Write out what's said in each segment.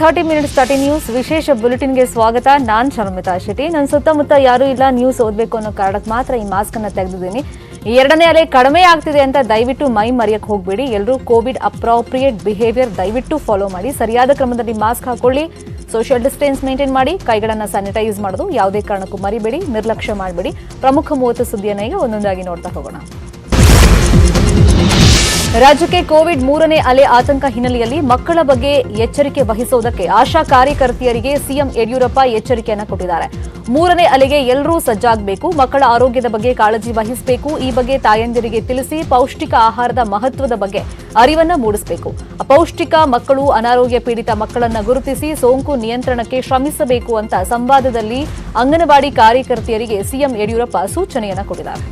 30 minutes 30 news ವಿಶೇಷ ಬುಲೆಟಿನ್ಗೆ ಸ್ವಾಗತ. ನಾನು ಶರ್ಮಿತಾ ಶೆಟ್ಟಿ. ನನ್ನ ಸುತ್ತಮುತ್ತ ಯಾರೂ ಇಲ್ಲ, ನ್ಯೂಸ್ ಓದಬೇಕು ಅನ್ನೋ ಕಾರಣಕ್ಕೆ ಮಾತ್ರ ಈ ಮಾಸ್ಕ್ ಅನ್ನು ತೆಗೆದಿದ್ದೀನಿ. ಎರಡನೇ ಅಲೆ ಕಡಿಮೆ ಆಗ್ತಿದೆ ಅಂತ ದಯವಿಟ್ಟು ಮೈ ಮರೆಯಕ್ಕೆ ಹೋಗಬೇಡಿ. ಎಲ್ಲರೂ ಕೋವಿಡ್ ಅಪ್ರಾಪ್ರಿಯೇಟ್ ಬಿಹೇವಿಯರ್ ದಯವಿಟ್ಟು ಫಾಲೋ ಮಾಡಿ. ಸರಿಯಾದ ಕ್ರಮದಲ್ಲಿ ಮಾಸ್ಕ್ ಹಾಕೊಳ್ಳಿ, ಸೋಷಿಯಲ್ ಡಿಸ್ಟೆನ್ಸ್ ಮೇಂಟೈನ್ ಮಾಡಿ, ಕೈಗಳನ್ನು ಸ್ಯಾನಿಟೈಸ್ ಮಾಡೋದು ಯಾವುದೇ ಕಾರಣಕ್ಕೂ ಮರಿಬೇಡಿ, ನಿರ್ಲಕ್ಷ್ಯ ಮಾಡಬೇಡಿ. ಪ್ರಮುಖ 30 ಸುದ್ದಿಯನ್ನು ಈಗ ಒಂದೊಂದಾಗಿ ನೋಡ್ತಾ ಹೋಗೋಣ. ರಾಜ್ಯಕ್ಕೆ ಕೋವಿಡ್ 3ನೇ ಅಲೆ ಆತಂಕ ಹಿನ್ನೆಲೆಯಲ್ಲಿ ಮಕ್ಕಳ ಬಗ್ಗೆ ಎಚ್ಚರಿಕೆ ವಹಿಸುವುದಕ್ಕೆ ಆಶಾ ಕಾರ್ಯಕರ್ತೆಯರಿಗೆ ಸಿಎಂ ಯಡಿಯೂರಪ್ಪ ಎಚ್ಚರಿಕೆಯನ್ನು ಕೊಟ್ಟಿದ್ದಾರೆ. 3ನೇ ಅಲೆಗೆ ಎಲ್ಲರೂ ಸಜ್ಜಾಗಬೇಕು, ಮಕ್ಕಳ ಆರೋಗ್ಯದ ಬಗ್ಗೆ ಕಾಳಜಿ ವಹಿಸಬೇಕು. ಈ ಬಗ್ಗೆ ತಾಯಂದಿರಿಗೆ ತಿಳಿಸಿ ಪೌಷ್ಟಿಕ ಆಹಾರದ ಮಹತ್ವದ ಬಗ್ಗೆ ಅರಿವನ್ನು ಮೂಡಿಸಬೇಕು. ಅಪೌಷ್ಟಿಕ ಮಕ್ಕಳು, ಅನಾರೋಗ್ಯ ಪೀಡಿತ ಮಕ್ಕಳನ್ನು ಗುರುತಿಸಿ ಸೋಂಕು ನಿಯಂತ್ರಣಕ್ಕೆ ಶ್ರಮಿಸಬೇಕು ಅಂತ ಸಂವಾದದಲ್ಲಿ ಅಂಗನವಾಡಿ ಕಾರ್ಯಕರ್ತೆಯರಿಗೆ ಸಿಎಂ ಯಡಿಯೂರಪ್ಪ ಸೂಚನೆಯನ್ನು ಕೊಟ್ಟಿದ್ದಾರೆ.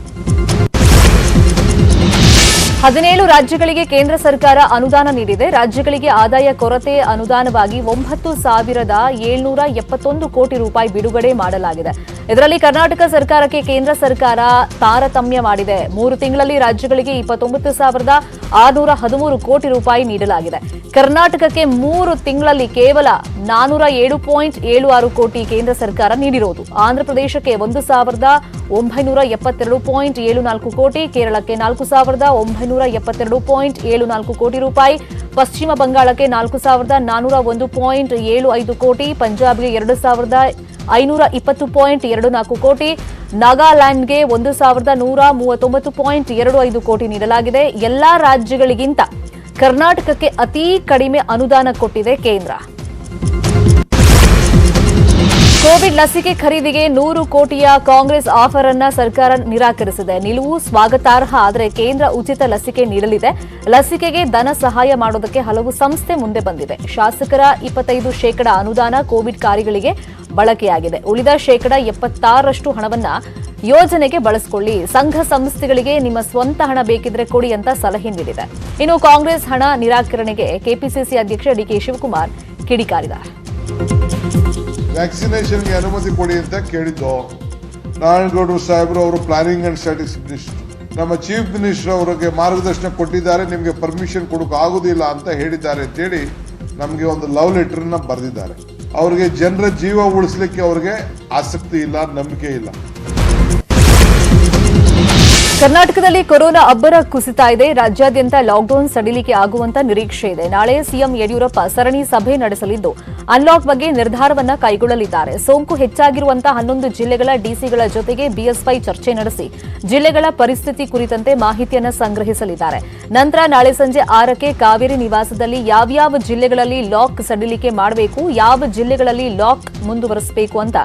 17 ರಾಜ್ಯಗಳಿಗೆ ಕೇಂದ್ರ ಸರ್ಕಾರ ಅನುದಾನ ನೀಡಿದೆ. ರಾಜ್ಯಗಳಿಗೆ ಆದಾಯ ಕೊರತೆ ಅನುದಾನವಾಗಿ 9,771 ಕೋಟಿ ರೂಪಾಯಿ ಬಿಡುಗಡೆ ಮಾಡಲಾಗಿದೆ. ಇದರಲ್ಲಿ ಕರ್ನಾಟಕ ಸರ್ಕಾರಕ್ಕೆ ಕೇಂದ್ರ ಸರ್ಕಾರ ತಾರತಮ್ಯ ಮಾಡಿದೆ. 3 ತಿಂಗಳಲ್ಲಿ ರಾಜ್ಯಗಳಿಗೆ 29,613 ಕೋಟಿ ರೂಪಾಯಿ ನೀಡಲಾಗಿದೆ. ಕರ್ನಾಟಕಕ್ಕೆ 3 ತಿಂಗಳಲ್ಲಿ ಕೇವಲ 407.76 ಕೋಟಿ ಕೇಂದ್ರ ಸರ್ಕಾರ ನೀಡಿರುವುದು. ಆಂಧ್ರಪ್ರದೇಶಕ್ಕೆ 1,972.74 ಕೋಟಿ, ಕೇರಳಕ್ಕೆ 4,972.74 ಕೋಟಿ ರೂಪಾಯಿ, ಪಶ್ಚಿಮ ಬಂಗಾಳಕ್ಕೆ 4,401.75 ಕೋಟಿ, ಪಂಜಾಬ್ಗೆ 2,520.24 ಕೋಟಿ, ನಾಗಾಲ್ಯಾಂಡ್ಗೆ 1,139.25 ಕೋಟಿ ನೀಡಲಾಗಿದೆ. ಎಲ್ಲಾ ರಾಜ್ಯಗಳಿಗಿಂತ ಕರ್ನಾಟಕಕ್ಕೆ ಅತಿ ಕಡಿಮೆ ಅನುದಾನ ಕೊಟ್ಟಿದೆ ಕೇಂದ್ರ. ಕೋವಿಡ್ ಲಸಿಕೆ ಖರೀದಿಗೆ 100 ಕೋಟಿಯ ಕಾಂಗ್ರೆಸ್ ಆಫರ್ ಅನ್ನ ಸರ್ಕಾರ ನಿರಾಕರಿಸಿದೆ. ನಿಲುವು ಸ್ವಾಗತಾರ್ಹ, ಆದರೆ ಕೇಂದ್ರ ಉಚಿತ ಲಸಿಕೆ ನೀಡಲಿದೆ. ಲಸಿಕೆಗೆ ಧನ ಸಹಾಯ ಮಾಡೋದಕ್ಕೆ ಹಲವು ಸಂಸ್ಥೆ ಮುಂದೆ ಬಂದಿವೆ. ಶಾಸಕರ 25% ಅನುದಾನ ಕೋವಿಡ್ ಕಾರ್ಯಗಳಿಗೆ ಬಳಕೆಯಾಗಿದೆ. ಉಳಿದ 76% ಹಣವನ್ನ ಯೋಜನೆಗೆ ಬಳಸಿಕೊಳ್ಳಿ. ಸಂಘ ಸಂಸ್ಥೆಗಳಿಗೆ ನಿಮ್ಮ ಸ್ವಂತ ಹಣ ಬೇಕಿದ್ರೆ ಕೊಡಿ ಅಂತ ಸಲಹೆ ನೀಡಿದೆ. ಇನ್ನು ಕಾಂಗ್ರೆಸ್ ಹಣ ನಿರಾಕರಣೆಗೆ ಕೆಪಿಸಿಸಿ ಅಧ್ಯಕ್ಷ ಡಿಕೆ ಶಿವಕುಮಾರ್ ಕಿಡಿಕಾರಿದ್ದಾರೆ. ವ್ಯಾಕ್ಸಿನೇಷನ್ಗೆ ಅನುಮತಿ ಕೊಡಿ ಅಂತ ಕೇಳಿದ್ದು ನಾರಾಯಣಗೌಡರು ಸಾಹೇಬರು, ಅವರು ಪ್ಲಾನಿಂಗ್ ಅಂಡ್ ಸ್ಟ್ಯಾಟಿಸ್ಟಿಕ್ಸ್ ಮಿನಿಸ್ಟರ್. ನಮ್ಮ ಚೀಫ್ ಮಿನಿಸ್ಟರ್ ಅವರಿಗೆ ಮಾರ್ಗದರ್ಶನ ಕೊಟ್ಟಿದ್ದಾರೆ, ನಿಮಗೆ ಪರ್ಮಿಷನ್ ಕೊಡೋಕೆ ಆಗುದಿಲ್ಲ ಅಂತ ಹೇಳಿದ್ದಾರೆ ಅಂತೇಳಿ ನಮಗೆ ಒಂದು ಲವ್ ಲೆಟರ್ ನ ಬರೆದಿದ್ದಾರೆ. ಅವರಿಗೆ ಜನರ ಜೀವ ಉಳಿಸ್ಲಿಕ್ಕೆ ಅವರಿಗೆ ಆಸಕ್ತಿ ಇಲ್ಲ, ನಂಬಿಕೆ ಇಲ್ಲ. ಕರ್ನಾಟಕದಲ್ಲಿ ಕೊರೋನಾ ಅಬ್ಬರ ಕುಸಿತಾ ಇದೆ. ರಾಜ್ಯಾದ್ಯಂತ ಲಾಕ್ಡೌನ್ ಸಡಿಲಿಕೆ ಆಗುವಂತ ನಿರೀಕ್ಷೆ ಇದೆ. ನಾಳೆ ಸಿಎಂ ಯಡಿಯೂರಪ್ಪ ಸರಣಿ ಸಭೆ ನಡೆಸಲಿದ್ದು ಅನ್ಲಾಕ್ ಬಗ್ಗೆ ನಿರ್ಧಾರವನ್ನ ಕೈಗೊಳ್ಳಲಿದ್ದಾರೆ. ಸೋಂಕು ಹೆಚ್ಚಾಗಿರುವಂತಹ 11 ಜಿಲ್ಲೆಗಳ ಡಿಸಿಗಳ ಜೊತೆಗೆ ಬಿಎಸ್ವೈ ಚರ್ಚೆ ನಡೆಸಿ ಜಿಲ್ಲೆಗಳ ಪರಿಸ್ಥಿತಿ ಕುರಿತಂತೆ ಮಾಹಿತಿಯನ್ನು ಸಂಗ್ರಹಿಸಲಿದ್ದಾರೆ. ನಂತರ ನಾಳೆ ಸಂಜೆ 6ಕ್ಕೆ ಕಾವೇರಿ ನಿವಾಸದಲ್ಲಿ ಯಾವ್ಯಾವ ಜಿಲ್ಲೆಗಳಲ್ಲಿ ಲಾಕ್ ಸಡಿಲಿಕೆ ಮಾಡಬೇಕು, ಯಾವ ಜಿಲ್ಲೆಗಳಲ್ಲಿ ಲಾಕ್ ಮುಂದುವರಿಸಬೇಕು ಅಂತ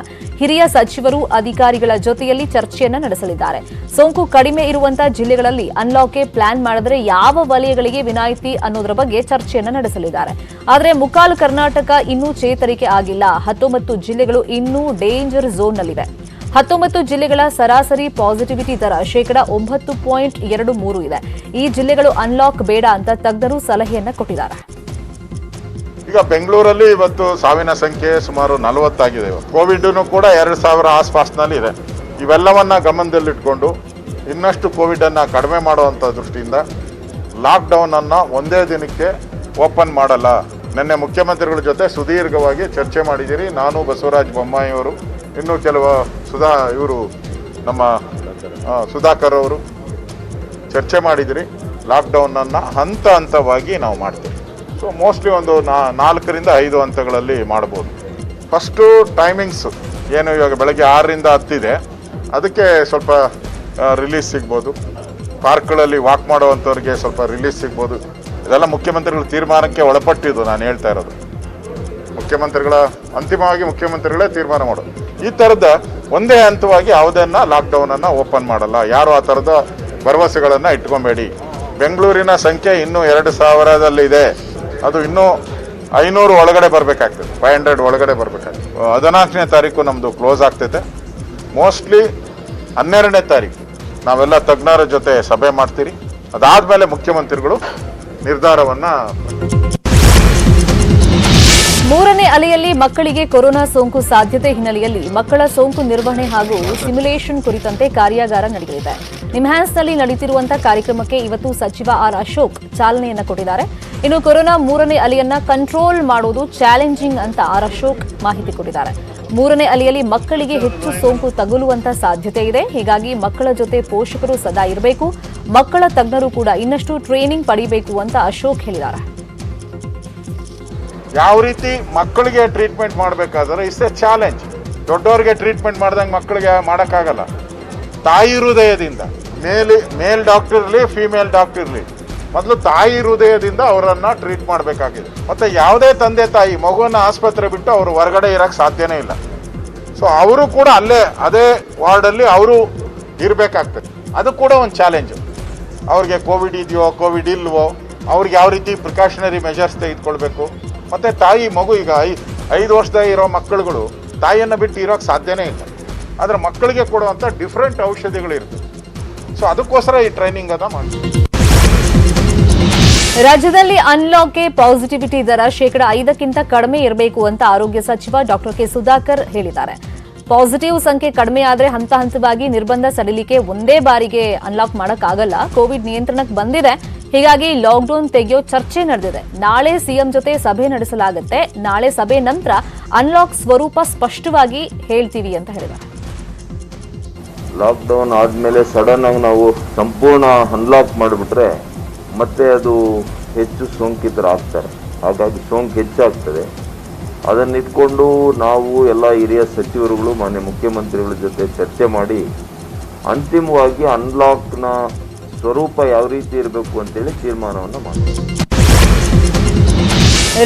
ಹಿರಿಯ ಸಚಿವರು ಅಧಿಕಾರಿಗಳ ಜೊತೆಯಲ್ಲಿ ಚರ್ಚೆಯನ್ನ ನಡೆಸಲಿದ್ದಾರೆ. ಸೋಂಕು ಕಡಿಮೆ ಇರುವಂತಹ ಜಿಲ್ಲೆಗಳಲ್ಲಿ ಅನ್ಲಾಕ್ಗೆ ಪ್ಲಾನ್ ಮಾಡಿದ್ರೆ ಯಾವ ವಲಯಗಳಿಗೆ ವಿನಾಯಿತಿ ಅನ್ನೋದರ ಬಗ್ಗೆ ಚರ್ಚೆಯನ್ನ ನಡೆಸಲಿದ್ದಾರೆ. ಆದರೆ ಮುಕ್ಕಾಲು ಕರ್ನಾಟಕ ಇನ್ನೂ ಚೇತರಿಕೆ ಆಗಿಲ್ಲ. 19 ಜಿಲ್ಲೆಗಳು ಇನ್ನೂ ಡೇಂಜರ್ ಝೋನ್ನಲ್ಲಿವೆ. 19 ಜಿಲ್ಲೆಗಳ ಸರಾಸರಿ ಪಾಸಿಟಿವಿಟಿ ದರ 9.23 ಇದೆ. ಈ ಜಿಲ್ಲೆಗಳು ಅನ್ಲಾಕ್ ಬೇಡ ಅಂತ ತಜ್ಞರು ಸಲಹೆಯನ್ನ ಕೊಟ್ಟಿದ್ದಾರೆ. ಈಗ ಬೆಂಗಳೂರಲ್ಲಿ ಇವತ್ತು ಸಾವಿನ ಸಂಖ್ಯೆ ಸುಮಾರು 40 ಆಗಿದೆ. ಕೋವಿಡ್ ಕೂಡ 2,000 ಆಸ್ಪಾಸ್ನಲ್ಲಿ ಇದೆ. ಇವೆಲ್ಲವನ್ನ ಗಮನದಲ್ಲಿಟ್ಕೊಂಡು ಇನ್ನಷ್ಟು ಕೋವಿಡ್ ಅನ್ನ ಕಡಿಮೆ ಮಾಡುವಂತ ದೃಷ್ಟಿಯಿಂದ ಲಾಕ್ಡೌನ್ ಅನ್ನ ಒಂದೇ ದಿನಕ್ಕೆ ಓಪನ್ ಮಾಡಲ್ಲ. ನಿನ್ನೆ ಮುಖ್ಯಮಂತ್ರಿಗಳ ಜೊತೆ ಸುದೀರ್ಘವಾಗಿ ಚರ್ಚೆ ಮಾಡಿದ್ದೀರಿ. ನಾನು, ಬಸವರಾಜ ಬೊಮ್ಮಾಯಿ ಅವರು, ಇನ್ನೂ ಕೆಲವು ನಮ್ಮ ಸುಧಾಕರ್ ಅವರು ಚರ್ಚೆ ಮಾಡಿದಿರಿ. ಲಾಕ್ಡೌನ್ ಅನ್ನ ಹಂತ ಹಂತವಾಗಿ ನಾವು ಮಾಡ್ತೀವಿ. ಸೊ ಮೋಸ್ಟ್ಲಿ ಒಂದು 4 ರಿಂದ 5 ಹಂತಗಳಲ್ಲಿ ಮಾಡ್ಬೋದು. ಫಸ್ಟು ಟೈಮಿಂಗ್ಸ್ ಏನು ಇವಾಗ ಬೆಳಗ್ಗೆ 6 ರಿಂದ 10 ಇದೆ, ಅದಕ್ಕೆ ಸ್ವಲ್ಪ ರಿಲೀಸ್ ಸಿಗ್ಬೋದು. ಪಾರ್ಕ್ಗಳಲ್ಲಿ ವಾಕ್ ಮಾಡುವಂಥವ್ರಿಗೆ ಸ್ವಲ್ಪ ರಿಲೀಸ್ ಸಿಗ್ಬೋದು. ಇದೆಲ್ಲ ಮುಖ್ಯಮಂತ್ರಿಗಳ ತೀರ್ಮಾನಕ್ಕೆ ಒಳಪಟ್ಟಿದ್ದು ನಾನು ಹೇಳ್ತಾ ಇರೋದು. ಅಂತಿಮವಾಗಿ ಮುಖ್ಯಮಂತ್ರಿಗಳೇ ತೀರ್ಮಾನ ಮಾಡೋದು. ಈ ಥರದ ಒಂದೇ ಹಂತವಾಗಿ ಯಾವುದನ್ನ ಲಾಕ್ಡೌನನ್ನು ಓಪನ್ ಮಾಡಲ್ಲ. ಯಾರು ಆ ಥರದ ಭರವಸೆಗಳನ್ನು ಇಟ್ಕೊಬೇಡಿ. ಬೆಂಗಳೂರಿನ ಸಂಖ್ಯೆ ಇನ್ನೂ 2,000ದಲ್ಲಿದೆ. ಅದು ಇನ್ನೂ 500 ಒಳಗಡೆ ಬರಬೇಕಾಗ್ತದೆ, 500 ಒಳಗಡೆ ಬರಬೇಕಾಗ್ತದೆ. 14ನೇ ತಾರೀಕು ನಮ್ಮದು ಕ್ಲೋಸ್ ಆಗ್ತೈತೆ. ಮೋಸ್ಟ್ಲಿ 12ನೇ ತಾರೀಕು ನಾವೆಲ್ಲ ತಜ್ಞರ ಜೊತೆ ಸಭೆ ಮಾಡ್ತೀರಿ. ಅದಾದಮೇಲೆ ಮುಖ್ಯಮಂತ್ರಿಗಳು ನಿರ್ಧಾರವನ್ನು. 3ನೇ ಅಲೆಯಲ್ಲಿ ಮಕ್ಕಳಿಗೆ ಕೊರೋನಾ ಸೋಂಕು ಸಾಧ್ಯತೆ ಹಿನ್ನೆಲೆಯಲ್ಲಿ ಮಕ್ಕಳ ಸೋಂಕು ನಿರ್ವಹಣೆ ಹಾಗೂ ಸಿಮ್ಯುಲೇಷನ್ ಕುರಿತಂತೆ ಕಾರ್ಯಾಗಾರ ನಡೆಯಲಿದೆ. ನಿಮ್ಹಾನ್ಸ್ನಲ್ಲಿ ನಡೆಯುತ್ತಿರುವಂತಹ ಕಾರ್ಯಕ್ರಮಕ್ಕೆ ಇವತ್ತು ಸಚಿವ ಆರ್ ಅಶೋಕ್ ಚಾಲನೆಯನ್ನ ಕೊಟ್ಟಿದ್ದಾರೆ. ಇನ್ನು ಕೊರೋನಾ 3ನೇ ಅಲೆಯನ್ನ ಕಂಟ್ರೋಲ್ ಮಾಡುವುದು ಚಾಲೆಂಜಿಂಗ್ ಅಂತ ಆರ್ ಅಶೋಕ್ ಮಾಹಿತಿ ಕೊಟ್ಟಿದ್ದಾರೆ. 3ನೇ ಅಲೆಯಲ್ಲಿ ಮಕ್ಕಳಿಗೆ ಹೆಚ್ಚು ಸೋಂಕು ತಗುಲುವಂತ ಸಾಧ್ಯತೆ ಇದೆ. ಹೀಗಾಗಿ ಮಕ್ಕಳ ಜೊತೆ ಪೋಷಕರು ಸದಾ ಇರಬೇಕು. ಮಕ್ಕಳ ತಜ್ಞರು ಕೂಡ ಇನ್ನಷ್ಟು ಟ್ರೈನಿಂಗ್ ಪಡಿಬೇಕು ಅಂತ ಅಶೋಕ್ ಹೇಳಿದ್ದಾರೆ. ಯಾವ ರೀತಿ ಮಕ್ಕಳಿಗೆ ಟ್ರೀಟ್ಮೆಂಟ್ ಮಾಡಬೇಕಾದ್ರೆ ಇಟ್ಸ್ ಎ ಚಾಲೆಂಜ್. ದೊಡ್ಡವರಿಗೆ ಟ್ರೀಟ್ಮೆಂಟ್ ಮಾಡ್ದಂಗೆ ಮಕ್ಕಳಿಗೆ ಮಾಡೋಕ್ಕಾಗಲ್ಲ. ತಾಯಿ ಹೃದಯದಿಂದ ಮೇಲ್ ಡಾಕ್ಟರ್ ಇರಲಿ ಫಿಮೇಲ್ ಡಾಕ್ಟರ್ ಇರಲಿ, ಮೊದಲು ತಾಯಿ ಹೃದಯದಿಂದ ಅವರನ್ನು ಟ್ರೀಟ್ ಮಾಡಬೇಕಾಗಿದೆ. ಮತ್ತು ಯಾವುದೇ ತಂದೆ ತಾಯಿ ಮಗುವನ್ನು ಆಸ್ಪತ್ರೆ ಬಿಟ್ಟು ಅವರು ಹೊರಗಡೆ ಇರೋಕ್ಕೆ ಸಾಧ್ಯನೇ ಇಲ್ಲ. ಸೊ ಅವರು ಕೂಡ ಅದೇ ವಾರ್ಡಲ್ಲಿ ಅವರು ಇರಬೇಕಾಗ್ತದೆ. ಅದು ಕೂಡ ಒಂದು ಚಾಲೆಂಜು. ಅವ್ರಿಗೆ ಕೋವಿಡ್ ಇದೆಯೋ ಕೋವಿಡ್ ಇಲ್ವೋ, ಅವ್ರಿಗೆ ಯಾವ ರೀತಿ ಪ್ರಿಕಾಷನರಿ ಮೆಷರ್ಸ್ ತೆಗೆದುಕೊಳ್ಬೇಕು. ಮತ್ತು ತಾಯಿ ಮಗು ಈಗ 5 ವರ್ಷದ ಇರೋ ಮಕ್ಕಳುಗಳು ತಾಯಿಯನ್ನು ಬಿಟ್ಟು ಇರೋಕ್ಕೆ ಸಾಧ್ಯನೇ ಇಲ್ಲ. ಆದರೆ ಮಕ್ಕಳಿಗೆ ಕೊಡುವಂಥ ಡಿಫ್ರೆಂಟ್ ಔಷಧಿಗಳಿರ್ತದೆ. ಸೊ ಅದಕ್ಕೋಸ್ಕರ ಈ ಟ್ರೈನಿಂಗ್ ಅನ್ನ ಮಾಡ್ತೀವಿ. ರಾಜ್ಯದಲ್ಲಿ ಅನ್ಲಾಕ್ಗೆ ಪಾಸಿಟಿವಿಟಿ ದರ 5% ಕಡಿಮೆ ಇರಬೇಕು ಅಂತ ಆರೋಗ್ಯ ಸಚಿವ ಡಾಕ್ಟರ್ ಕೆ ಸುಧಾಕರ್ ಹೇಳಿದ್ದಾರೆ. ಪಾಸಿಟಿವ್ ಸಂಖ್ಯೆ ಕಡಿಮೆ ಆದರೆ ಹಂತ ಹಂತವಾಗಿ ನಿರ್ಬಂಧ ಸಡಿಲಿಕೆ ಒಂದೇ ಬಾರಿಗೆ ಅನ್ಲಾಕ್ ಮಾಡಕ್ಕಾಗಲ್ಲ. ಕೋವಿಡ್ ನಿಯಂತ್ರಣಕ್ಕೆ ಬಂದಿದೆ, ಹೀಗಾಗಿ ಲಾಕ್ಡೌನ್ ತೆಗೆಯೋ ಚರ್ಚೆ ನಡೆದಿದೆ. ನಾಳೆ ಸಿಎಂ ಜೊತೆ ಸಭೆ ನಡೆಸಲಾಗುತ್ತೆ. ನಾಳೆ ಸಭೆ ನಂತರ ಅನ್ಲಾಕ್ ಸ್ವರೂಪ ಸ್ಪಷ್ಟವಾಗಿ ಹೇಳ್ತೀವಿ ಅಂತ ಹೇಳಿದ್ದಾರೆ. ಲಾಕ್ಡೌನ್ ಆದಮೇಲೆ ಸಡನ್ ಆಗಿ ನಾವು ಸಂಪೂರ್ಣ ಅನ್ಲಾಕ್ ಮಾಡಿಬಿಟ್ರೆ ಮತ್ತೆ ಅದು ಹೆಚ್ಚು ಸೋಂಕಿತರು ಆಗ್ತಾರೆ. ಹಾಗಾಗಿ ಸೋಂಕು ಹೆಚ್ಚಾಗ್ತದೆ. ಅದನ್ನಿಟ್ಕೊಂಡು ನಾವು ಎಲ್ಲ ಹಿರಿಯ ಸಚಿವರುಗಳು ಮಾನ್ಯ ಮುಖ್ಯಮಂತ್ರಿಗಳ ಜೊತೆ ಚರ್ಚೆ ಮಾಡಿ ಅಂತಿಮವಾಗಿ ಅನ್ಲಾಕ್ನ ಸ್ವರೂಪ ಯಾವ ರೀತಿ ಇರಬೇಕು ಅಂತೇಳಿ ತೀರ್ಮಾನವನ್ನು ಮಾಡ್ತೀವಿ.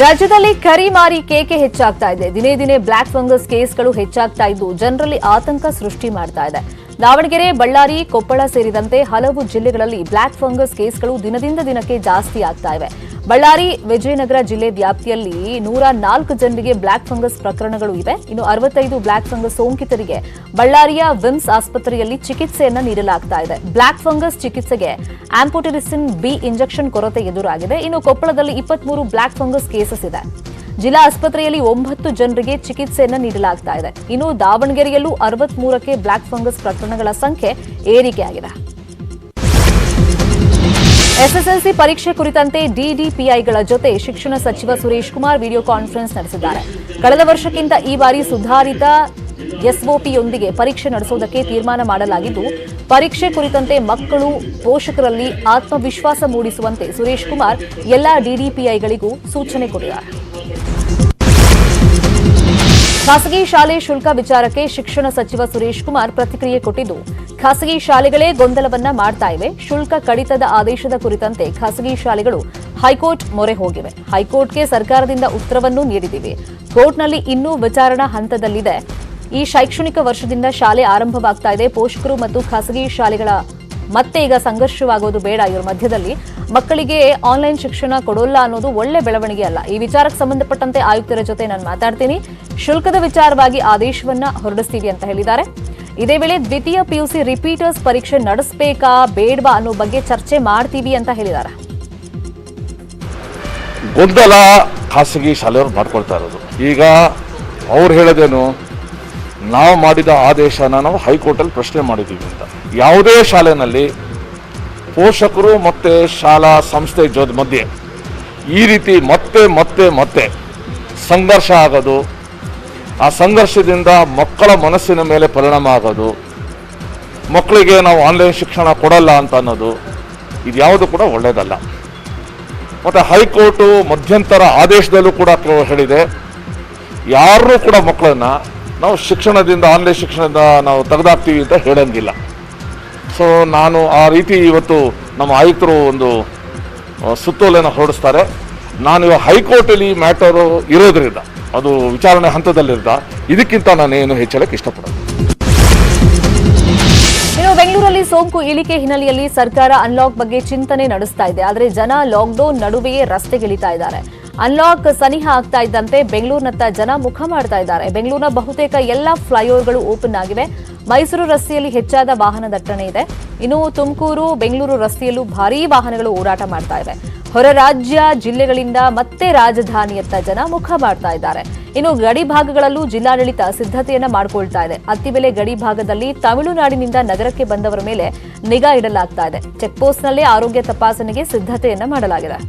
ರಾಜ್ಯದಲ್ಲಿ ಕರಿಮಾರಿ ಕೇಕೆ ಹೆಚ್ಚಾಗ್ತಾ ಇದೆ. ದಿನೇ ದಿನೇ ಬ್ಲಾಕ್ ಫಂಗಸ್ ಕೇಸ್ಗಳು ಹೆಚ್ಚಾಗ್ತಾ ಇದ್ದು ಜನರಲ್ಲಿ ಆತಂಕ ಸೃಷ್ಟಿ ಮಾಡ್ತಾ ಇದೆ. ದಾವಣಗೆರೆ, ಬಳ್ಳಾರಿ, ಕೊಪ್ಪಳ ಸೇರಿದಂತೆ ಹಲವು ಜಿಲ್ಲೆಗಳಲ್ಲಿ ಬ್ಲಾಕ್ ಫಂಗಸ್ ಕೇಸ್ಗಳು ದಿನದಿಂದ ದಿನಕ್ಕೆ ಜಾಸ್ತಿ ಆಗ್ತಾ ಇವೆ. ಬಳ್ಳಾರಿ, ವಿಜಯನಗರ ಜಿಲ್ಲೆ ವ್ಯಾಪ್ತಿಯಲ್ಲಿ 104 ಜನರಿಗೆ ಬ್ಲಾಕ್ ಫಂಗಸ್ ಪ್ರಕರಣಗಳು ಇವೆ. ಇನ್ನು 65 ಬ್ಲಾಕ್ ಫಂಗಸ್ ಸೋಂಕಿತರಿಗೆ ಬಳ್ಳಾರಿಯ ವಿಮ್ಸ್ ಆಸ್ಪತ್ರೆಯಲ್ಲಿ ಚಿಕಿತ್ಸೆಯನ್ನ ನೀಡಲಾಗ್ತಾ ಇದೆ. ಬ್ಲಾಕ್ ಫಂಗಸ್ ಚಿಕಿತ್ಸೆಗೆ ಆಂಪೋಟೆರಿಸಿನ್ ಬಿ ಇಂಜೆಕ್ಷನ್ ಕೊರತೆ ಎದುರಾಗಿದೆ. ಇನ್ನು ಕೊಪ್ಪಳದಲ್ಲಿ 23 ಬ್ಲಾಕ್ ಫಂಗಸ್ ಕೇಸಸ್ ಇದೆ. ಜಿಲ್ಲಾ ಆಸ್ಪತ್ರೆಯಲ್ಲಿ 9 ಜನರಿಗೆ ಚಿಕಿತ್ಸೆಯನ್ನ ನೀಡಲಾಗ್ತಾ ಇದೆ. ಇನ್ನು ದಾವಣಗೆರೆಯಲ್ಲೂ 63ಕ್ಕೆ ಬ್ಲಾಕ್ ಫಂಗಸ್ ಪ್ರಕರಣಗಳ ಸಂಖ್ಯೆ ಏರಿಕೆಯಾಗಿದೆ. ಎಸ್ಎಸ್ಎಲ್ಸಿ ಪರೀಕ್ಷೆ ಕುರಿತಂತೆ ಡಿಡಿಪಿಐಗಳ ಜೊತೆ ಶಿಕ್ಷಣ ಸಚಿವ ಸುರೇಶ್ ಕುಮಾರ್ ವಿಡಿಯೋ ಕಾನ್ಫರೆನ್ಸ್ ನಡೆಸಿದ್ದಾರೆ. ಕಳೆದ ವರ್ಷಕ್ಕಿಂತ ಈ ಬಾರಿ ಸುಧಾರಿತ ಎಸ್ಒಪಿಯೊಂದಿಗೆ ಪರೀಕ್ಷೆ ನಡೆಸುವುದಕ್ಕೆ ತೀರ್ಮಾನ ಮಾಡಲಾಗಿದ್ದು, ಪರೀಕ್ಷೆ ಕುರಿತಂತೆ ಮಕ್ಕಳು, ಪೋಷಕರಲ್ಲಿ ಆತ್ಮವಿಶ್ವಾಸ ಮೂಡಿಸುವಂತೆ ಸುರೇಶ್ ಕುಮಾರ್ ಎಲ್ಲಾ ಡಿಡಿಪಿಐಗಳಿಗೂ ಸೂಚನೆ ಕೊಟ್ಟಿದ್ದಾರೆ. ಖಾಸಗಿ ಶಾಲೆ ಶುಲ್ಕ ವಿಚಾರಕ್ಕೆ ಶಿಕ್ಷಣ ಸಚಿವ ಸುರೇಶ್ ಕುಮಾರ್ ಪ್ರತಿಕ್ರಿಯೆ ಕೊಟ್ಟಿದ್ದು, ಖಾಸಗಿ ಶಾಲೆಗಳೇ ಗೊಂದಲವನ್ನ ಮಾಡ್ತಾ ಇವೆ. ಶುಲ್ಕ ಕಡಿತದ ಆದೇಶದ ಕುರಿತಂತೆ ಖಾಸಗಿ ಶಾಲೆಗಳು ಹೈಕೋರ್ಟ್ ಮೊರೆ ಹೋಗಿವೆ. ಹೈಕೋರ್ಟ್ಗೆ ಸರ್ಕಾರದಿಂದ ಉತ್ತರವನ್ನೂ ನೀಡಿದ್ದೀವಿ. ಕೋರ್ಟ್ನಲ್ಲಿ ಇನ್ನೂ ವಿಚಾರಣಾ ಹಂತದಲ್ಲಿದೆ. ಈ ಶೈಕ್ಷಣಿಕ ವರ್ಷದಿಂದ ಶಾಲೆ ಆರಂಭವಾಗ್ತಾ ಇದೆ. ಪೋಷಕರು ಮತ್ತು ಖಾಸಗಿ ಶಾಲೆಗಳ ಮತ್ತೆ ಈಗ ಸಂಘರ್ಷವಾಗೋದು ಬೇಡ. ಇವರ ಮಧ್ಯದಲ್ಲಿ ಮಕ್ಕಳಿಗೆ ಆನ್ಲೈನ್ ಶಿಕ್ಷಣ ಕೊಡೋಲ್ಲ ಅನ್ನೋದು ಒಳ್ಳೆ ಬೆಳವಣಿಗೆ ಅಲ್ಲ. ಈ ವಿಚಾರಕ್ಕೆ ಸಂಬಂಧಪಟ್ಟಂತೆ ಆಯುಕ್ತರ ಜೊತೆ ನಾನು ಮಾತಾಡ್ತೀನಿ. ಶುಲ್ಕದ ವಿಚಾರವಾಗಿ ಆದೇಶವನ್ನ ಹೊರಡಿಸ್ತೀವಿ ಅಂತ ಹೇಳಿದ್ದಾರೆ. ಇದೇ ವೇಳೆ ದ್ವಿತೀಯ ಪಿಯುಸಿ ರಿಪೀಟರ್ಸ್ ಪರೀಕ್ಷೆ ನಡೆಸಬೇಕಾ ಬೇಡವಾ ಅನ್ನೋ ಬಗ್ಗೆ ಚರ್ಚೆ ಮಾಡ್ತೀವಿ ಅಂತ ಹೇಳಿದ್ದಾರೆ. ಗೊಂದಲ ಖಾಸಗಿ ಶಾಲೆಯವರು ಮಾಡ್ಕೊಳ್ತಾ ಇರೋದು. ಈಗ ಅವ್ರು ಹೇಳೋದೇನು, ನಾವು ಮಾಡಿದ ಆದೇಶನ ನಾವು ಹೈಕೋರ್ಟಲ್ಲಿ ಪ್ರಶ್ನೆ ಮಾಡಿದ್ದೀವಿ ಅಂತ. ಯಾವುದೇ ಶಾಲೆಯಲ್ಲಿ ಪೋಷಕರು ಮತ್ತು ಶಾಲಾ ಸಂಸ್ಥೆ ಜೊತೆ ಮಧ್ಯೆ ಈ ರೀತಿ ಮತ್ತೆ ಮತ್ತೆ ಮತ್ತೆ ಸಂಘರ್ಷ ಆಗೋದು, ಆ ಸಂಘರ್ಷದಿಂದ ಮಕ್ಕಳ ಮನಸ್ಸಿನ ಮೇಲೆ ಪರಿಣಾಮ ಆಗೋದು, ಮಕ್ಕಳಿಗೆ ನಾವು ಆನ್ಲೈನ್ ಶಿಕ್ಷಣ ಕೊಡಲ್ಲ ಅಂತ ಅನ್ನೋದು, ಇದು ಯಾವುದು ಕೂಡ ಒಳ್ಳೆಯದಲ್ಲ. ಮತ್ತು ಹೈಕೋರ್ಟು ಮಧ್ಯಂತರ ಆದೇಶದಲ್ಲೂ ಕೂಡ ಹೇಳಿದೆ, ಯಾರೂ ಕೂಡ ಮಕ್ಕಳನ್ನು ನಾವು ಶಿಕ್ಷಣದಿಂದ ಆನ್ಲೈನ್ ಶಿಕ್ಷಣದಿಂದ ನಾವು ತೆಗೆದಾಕ್ತೀವಿ ಅಂತ ಹೇಳಂಗಿಲ್ಲ. ಸೊ ನಾನು ಆ ರೀತಿ ಇವತ್ತು ನಮ್ಮ ಆಯುಕ್ತರು ಒಂದು ಸುತ್ತೋಲೆಯನ್ನು ಹೊರಡಿಸ್ತಾರೆ. ನಾನು ಇವಾಗ ಹೈಕೋರ್ಟಲ್ಲಿ ಈ ಮ್ಯಾಟರು ಇರೋದ್ರಿಂದ, ಅದು ವಿಚಾರಣೆ ಹಂತದಲ್ಲಿರೋದ, ಇದಕ್ಕಿಂತ ನಾನೇನು ಹೆಚ್ಚಳಕ್ಕೆ ಇಷ್ಟಪಡೋದು. ಇನ್ನು ಬೆಂಗಳೂರಲ್ಲಿ ಸೋಂಕು ಇಳಿಕೆ ಹಿನ್ನೆಲೆಯಲ್ಲಿ ಸರ್ಕಾರ ಅನ್ಲಾಕ್ ಬಗ್ಗೆ ಚಿಂತನೆ ನಡೆಸ್ತಾ ಇದೆ. ಆದರೆ ಜನ ಲಾಕ್ಡೌನ್ ನಡುವೆಯೇ ರಸ್ತೆಗಿಳಿತಾ ಇದ್ದಾರೆ. ಅನ್ಲಾಕ್ ಸನಿಹ ಆಗ್ತಾ ಇದ್ದಂತೆ ಬೆಂಗಳೂರಿನತ್ತ ಜನ ಮುಖ ಮಾಡ್ತಾ ಇದ್ದಾರೆ. ಬೆಂಗಳೂರಿನ ಬಹುತೇಕ ಎಲ್ಲ ಫ್ಲೈಓವರ್ಗಳು ಓಪನ್ ಆಗಿವೆ. ಮೈಸೂರು ರಸ್ತೆಯಲ್ಲಿ ಹೆಚ್ಚಾದ ವಾಹನ ದಟ್ಟಣೆ ಇದೆ. ಇನ್ನು ತುಮಕೂರು, ಬೆಂಗಳೂರು ರಸ್ತೆಯಲ್ಲೂ ಭಾರೀ ವಾಹನಗಳು ಓಡಾಟ ಮಾಡ್ತಾ ಇವೆ. ಹೊರ ರಾಜ್ಯ ಜಿಲ್ಲೆಗಳಿಂದ ಮತ್ತೆ ರಾಜಧಾನಿಯತ್ತ ಜನ ಮುಖ ಮಾಡ್ತಾ ಇದ್ದಾರೆ. ಇನ್ನು ಗಡಿ ಭಾಗಗಳಲ್ಲೂ ಜಿಲ್ಲಾಡಳಿತ ಸಿದ್ಧತೆಯನ್ನ ಮಾಡಿಕೊಳ್ತಾ ಇದೆ. ಅತ್ತಿಬೆಲೆ ಗಡಿ ಭಾಗದಲ್ಲಿ ತಮಿಳುನಾಡಿನಿಂದ ನಗರಕ್ಕೆ ಬಂದವರ ಮೇಲೆ ನಿಗಾ ಇಡಲಾಗ್ತಾ ಇದೆ. ಚೆಕ್ಪೋಸ್ಟ್ನಲ್ಲೇ ಆರೋಗ್ಯ ತಪಾಸಣೆಗೆ ಸಿದ್ಧತೆಯನ್ನ ಮಾಡಲಾಗಿದೆ.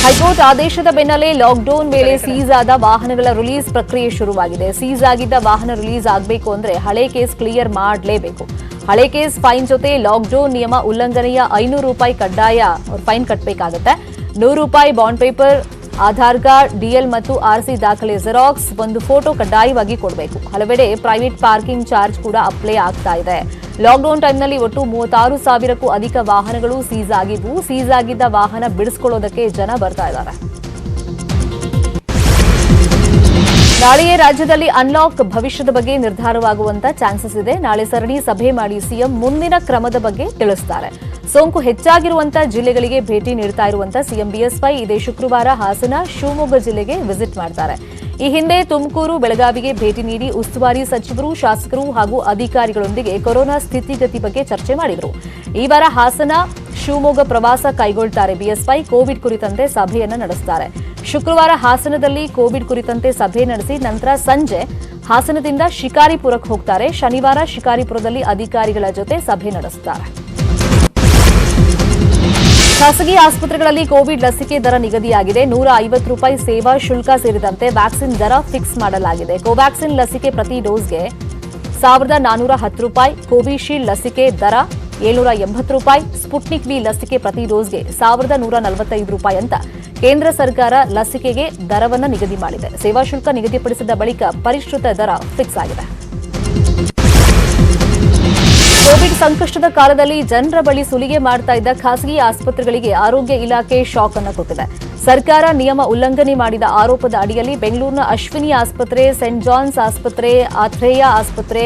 ಹೈಕೋರ್ಟ್ ಆದೇಶದ ಬೆನ್ನಲ್ಲೇ ಲಾಕ್ಡೌನ್ ವೇಳೆ ಸೀಸ್ ಆದ ವಾಹನಗಳ ರಿಲೀಸ್ ಪ್ರಕ್ರಿಯೆ ಶುರುವಾಗಿದೆ. ಸೀಸ್ ಆಗಿದ್ದ ವಾಹನ ರಿಲೀಸ್ ಆಗಬೇಕು ಅಂದ್ರೆ ಹಳೆ ಕೇಸ್ ಕ್ಲಿಯರ್ ಮಾಡಲೇಬೇಕು. ಹಳೆ ಕೇಸ್ ಫೈನ್ ಜೊತೆ ಲಾಕ್ಡೌನ್ ನಿಯಮ ಉಲ್ಲಂಘನೆಯ ₹500 ಕಡ್ಡಾಯ ಫೈನ್ ಕಟ್ಟಬೇಕಾಗುತ್ತೆ. ₹100 bond paper, Aadhaar card, DL ಮತ್ತು ಆರ್ಸಿ ದಾಖಲೆ ಜೆರಾಕ್ಸ್, ಒಂದು ಫೋಟೋ ಕಡ್ಡಾಯವಾಗಿ ಕೊಡಬೇಕು. ಹಲವೆಡೆ ಪ್ರೈವೇಟ್ ಪಾರ್ಕಿಂಗ್ ಚಾರ್ಜ್ ಕೂಡ ಅಪ್ಲೈ ಆಗ್ತಾ ಇದೆ. ಲಾಕ್ಡೌನ್ ಟೈಮ್ನಲ್ಲಿ ಒಟ್ಟು 36,000ಕ್ಕೂ ಅಧಿಕ ವಾಹನಗಳು ಸೀಸ್ ಆಗಿದ್ವು. ಸೀಸ್ ಆಗಿದ್ದ ವಾಹನ ಬಿಡಿಸಿಕೊಳ್ಳೋದಕ್ಕೆ ಜನ ಬರ್ತಾ ಇದ್ದಾರೆ. ನಾಳೆಯೇ ರಾಜ್ಯದಲ್ಲಿ ಅನ್ಲಾಕ್ ಭವಿಷ್ಯದ ಬಗ್ಗೆ ನಿರ್ಧಾರವಾಗುವಂತ ಚಾನ್ಸಸ್ ಇದೆ. ನಾಳೆ ಸರಣಿ ಸಭೆ ಮಾಡಿ ಸಿಎಂ ಮುಂದಿನ ಕ್ರಮದ ಬಗ್ಗೆ ತಿಳಿಸುತ್ತಾರೆ. ಸೋಂಕು ಹೆಚ್ಚಾಗಿರುವಂತಹ ಜಿಲ್ಲೆಗಳಿಗೆ ಭೇಟಿ ನೀಡ್ತಾ ಇರುವಂತಹ ಸಿಎಂ ಬಿಎಸ್ವೈ ಇದೇ ಶುಕ್ರವಾರ ಹಾಸನ, ಶಿವಮೊಗ್ಗ ಜಿಲ್ಲೆಗೆ ವಿಸಿಟ್ ಮಾಡ್ತಾರೆ. ಈ ಹಿಂದೆ ತುಮಕೂರು, ಬೆಳಗಾವಿಗೆ ಭೇಟಿ ನೀಡಿ ಉಸ್ತುವಾರಿ ಸಚಿವರು, ಶಾಸಕರು ಹಾಗೂ ಅಧಿಕಾರಿಗಳೊಂದಿಗೆ ಕೊರೋನಾ ಸ್ಥಿತಿಗತಿ ಬಗ್ಗೆ ಚರ್ಚೆ ಮಾಡಿದರು. ಈ ವಾರ ಹಾಸನ, ಶಿವಮೊಗ್ಗ ಪ್ರವಾಸ ಕೈಗೊಳ್ತಾರೆ ಬಿಎಸ್ವೈ. ಕೋವಿಡ್ ಕುರಿತಂತೆ ಸಭೆಯನ್ನ ನಡೆಸುತ್ತಾರೆ. ಶುಕ್ರವಾರ ಹಾಸನದಲ್ಲಿ ಕೋವಿಡ್ ಕುರಿತಂತೆ ಸಭೆ ನಡೆಸಿ ನಂತರ ಸಂಜೆ ಹಾಸನದಿಂದ ಶಿಕಾರಿಪುರಕ್ಕೆ ಹೋಗ್ತಾರೆ. ಶನಿವಾರ ಶಿಕಾರಿಪುರದಲ್ಲಿ ಅಧಿಕಾರಿಗಳ ಜೊತೆ ಸಭೆ ನಡೆಸುತ್ತಾರೆ. ಖಾಸಗಿ ಆಸ್ಪತ್ರೆಗಳಲ್ಲಿ ಕೋವಿಡ್ ಲಸಿಕೆ ದರ ನಿಗದಿಯಾಗಿದೆ. ₹150 ಸೇವಾ ಶುಲ್ಕ ಸೇರಿದಂತೆ ವ್ಯಾಕ್ಸಿನ್ ದರ ಫಿಕ್ಸ್ ಮಾಡಲಾಗಿದೆ. ಕೋವ್ಯಾಕ್ಸಿನ್ ಲಸಿಕೆ ಪ್ರತಿ ಡೋಸ್ಗೆ ₹1,410, ಕೋವಿಶೀಲ್ಡ್ ಲಸಿಕೆ ದರ ₹780, ಸ್ಪುಟ್ನಿಕ್ ವಿ ಲಸಿಕೆ ಪ್ರತಿ ಡೋಸ್ಗೆ ₹1,145 ಅಂತ ಕೇಂದ್ರ ಸರ್ಕಾರ ಲಸಿಕೆಗೆ ದರವನ್ನು ನಿಗದಿ ಮಾಡಿದೆ. ಸೇವಾ ಶುಲ್ಕ ನಿಗದಿಪಡಿಸಿದ ಬಳಿಕ ಪರಿಷ್ಕೃತ ದರ ಫಿಕ್ಸ್ ಆಗಿದೆ. ಕೋವಿಡ್ ಸಂಕಷ್ಟದ ಕಾಲದಲ್ಲಿ ಜನರ ಬಳಿ ಸುಲಿಗೆ ಮಾಡ್ತಾ ಇದ್ದ ಖಾಸಗಿ ಆಸ್ಪತ್ರೆಗಳಿಗೆ ಆರೋಗ್ಯ ಇಲಾಖೆ ಶಾಕ್ ಅನ್ನು ಕೊಟ್ಟಿದೆ. ಸರ್ಕಾರ ನಿಯಮ ಉಲ್ಲಂಘನೆ ಮಾಡಿದ ಆರೋಪದ ಅಡಿಯಲ್ಲಿ ಬೆಂಗಳೂರಿನ ಅಶ್ವಿನಿ ಆಸ್ಪತ್ರೆ, ಸೆಂಟ್ ಜಾನ್ಸ್ ಆಸ್ಪತ್ರೆ, ಆಥ್ರೇಯ ಆಸ್ಪತ್ರೆ,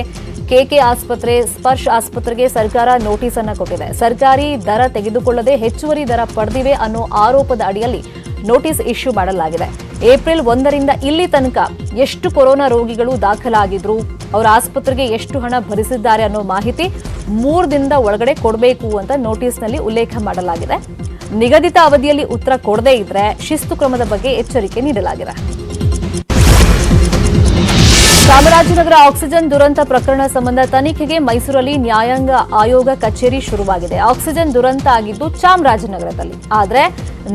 ಕೆಕೆ ಆಸ್ಪತ್ರೆ, ಸ್ಪರ್ಶ್ ಆಸ್ಪತ್ರೆಗೆ ಸರ್ಕಾರ ನೋಟಿಸ್ ಅನ್ನು ಕೊಟ್ಟಿದೆ. ಸರ್ಕಾರಿ ದರ ತೆಗೆದುಕೊಳ್ಳದೆ ಹೆಚ್ಚುವರಿ ದರ ಪಡೆದಿವೆ ಅನ್ನೋ ಆರೋಪದ ಅಡಿಯಲ್ಲಿ ನೋಟಿಸ್ ಇಶ್ಯೂ ಮಾಡಲಾಗಿದೆ. ಏಪ್ರಿಲ್ 1ರಿಂದ ಇಲ್ಲಿ ತನಕ ಎಷ್ಟು ಕೊರೋನಾ ರೋಗಿಗಳು ದಾಖಲಾಗಿದ್ರು, ಅವರ ಆಸ್ಪತ್ರೆಗೆ ಎಷ್ಟು ಹಣ ಭರಿಸಿದ್ದಾರೆ ಅನ್ನೋ ಮಾಹಿತಿ 3 ದಿನದ ಒಳಗಡೆ ಕೊಡಬೇಕು ಅಂತ ನೋಟಿಸ್ನಲ್ಲಿ ಉಲ್ಲೇಖ ಮಾಡಲಾಗಿದೆ. ನಿಗದಿತ ಅವಧಿಯಲ್ಲಿ ಉತ್ತರ ಕೊಡದೇ ಇದ್ರೆ ಶಿಸ್ತು ಕ್ರಮದ ಬಗ್ಗೆ ಎಚ್ಚರಿಕೆ ನೀಡಲಾಗಿದೆ. ಚಾಮರಾಜನಗರ ಆಕ್ಸಿಜನ್ ದುರಂತ ಪ್ರಕರಣ ಸಂಬಂಧ ತನಿಖೆಗೆ ಮೈಸೂರಲ್ಲಿ ನ್ಯಾಯಾಂಗ ಆಯೋಗ ಕಚೇರಿ ಶುರುವಾಗಿದೆ. ಆಕ್ಸಿಜನ್ ದುರಂತ ಆಗಿದ್ದು ಚಾಮರಾಜನಗರದಲ್ಲಿ, ಆದರೆ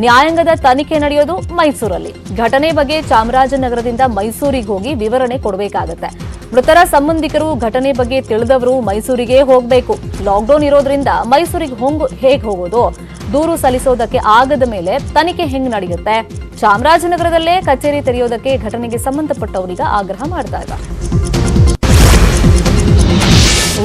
ನ್ಯಾಯಾಂಗದ ತನಿಖೆ ನಡೆಯೋದು ಮೈಸೂರಲ್ಲಿ. ಘಟನೆ ಬಗ್ಗೆ ಚಾಮರಾಜನಗರದಿಂದ ಮೈಸೂರಿಗೆ ಹೋಗಿ ವಿವರಣೆ ಕೊಡಬೇಕಾಗುತ್ತೆ. ಮೃತರ ಸಂಬಂಧಿಕರು, ಘಟನೆ ಬಗ್ಗೆ ತಿಳಿದವರು ಮೈಸೂರಿಗೆ ಹೋಗಬೇಕು. ಲಾಕ್ಡೌನ್ ಇರೋದ್ರಿಂದ ಮೈಸೂರಿಗೆ ಹೇಗೆ ಹೋಗೋದು? ದೂರು ಸಲ್ಲಿಸೋದಕ್ಕೆ ಆಗದ ಮೇಲೆ ತನಿಖೆ ಹೆಂಗ್ ನಡೆಯುತ್ತೆ? ಚಾಮರಾಜನಗರದಲ್ಲೇ ಕಚೇರಿ ತೆರೆಯೋದಕ್ಕೆ ಘಟನೆಗೆ ಸಂಬಂಧಪಟ್ಟವರಿಗೆ ಆಗ್ರಹ ಮಾಡ್ತಾ ಇದ್ದಾರೆ.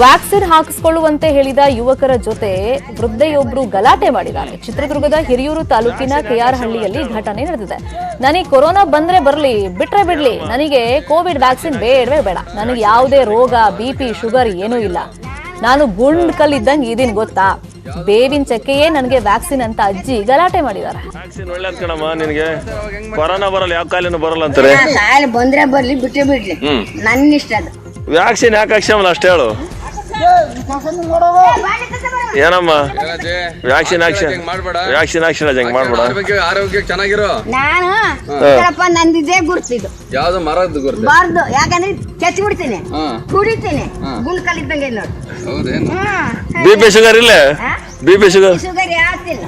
ವ್ಯಾಕ್ಸಿನ್ ಹಾಕಿಸಿಕೊಳ್ಳುವಂತೆ ಹೇಳಿದ ಯುವಕರ ಜೊತೆ ವೃದ್ಧೆಯೊಬ್ಬರು ಗಲಾಟೆ ಮಾಡಿದ್ದಾರೆ. ಚಿತ್ರದುರ್ಗದ ಹಿರಿಯೂರು ತಾಲೂಕಿನ ಕೆಆರ್ಹಳ್ಳಿಯಲ್ಲಿ ಘಟನೆ ನಡೆದಿದೆ. ನನಗೆ ಕೊರೋನಾ ಬಂದ್ರೆ ಬರಲಿ, ಬಿಟ್ರೆ ಬಿಡ್ಲಿ, ನನಗೆ ಕೋವಿಡ್ ವ್ಯಾಕ್ಸಿನ್ ಬೇಡವೇ ಬೇಡ, ನನಗೆ ಯಾವುದೇ ರೋಗ, ಬಿಪಿ, ಶುಗರ್ ಏನೂ ಇಲ್ಲ, ನಾನು ಗುಂಡ್ ಕಲ್ಲಿದ್ದಂಗೆ ಇದೀನಿ ಗೊತ್ತಾ, ಬೇವಿನ ಚಕ್ಕೆಯೇ ನನಗೆ ವ್ಯಾಕ್ಸಿನ್ ಅಂತ ಅಜ್ಜಿ ಗಲಾಟೆ ಮಾಡಿದ್ದಾರೆ. ವ್ಯಾಕ್ಸಿನ್ ಒಳ್ಳೇದ್ ಕಣಮ್ಮ, ನಿನಗೆ ಕೊರೋನಾ ಬರಲ್ಲ, ಯಾವ ಕಾಯಿಲೆನೂ ಬರಲ್ಲ ಅಂತಾರೆ. ಕಾಯಿಲೆ ಬಂದ್ರೆ ಬರ್ಲಿ, ಬಿಟ್ಟೆ ಬಿಡ್ಲಿ, ನನ್ನ ಇಷ್ಟ ಅದು. ವ್ಯಾಕ್ಸಿನ್ ಯಾಕೆ ಹಾಕ್ಸಮಲ್ಲ ಅಷ್ಟೇ ಹೇಳು. ಏನಮ್ಮ ವ್ಯಾಕ್ಸಿನ್ ಹಾಕ್ಸಿಲ್ಲ ಹಂಗೆ ಮಾಡ್ಬೇಡ. ಆರೋಗ್ಯ ಚೆನ್ನಾಗಿರೋ ನಾನು ನಂದಿದೆ ಗುರ್ತಿದ್ದು ಯಾವ್ದು ಮರದ್ದು ಗುರ್ತು ಬಾರ್ದು, ಯಾಕಂದ್ರೆ ಕೆಚ್ಚಿ ಬಿಡ್ತೀನಿ, ಕುಡಿತೀನಿ, ಗುಂಡ್ ಕಲ್ಲಿದ್ದಂಗೆ ನೋಡಿ. ಹೌದೇನು? ಬಿಪಿ ಶುಗರ್ ಇಲ್ಲ, ಬಿಪಿ ಶುಗರ್ ಯಾತಿಲ್ಲ.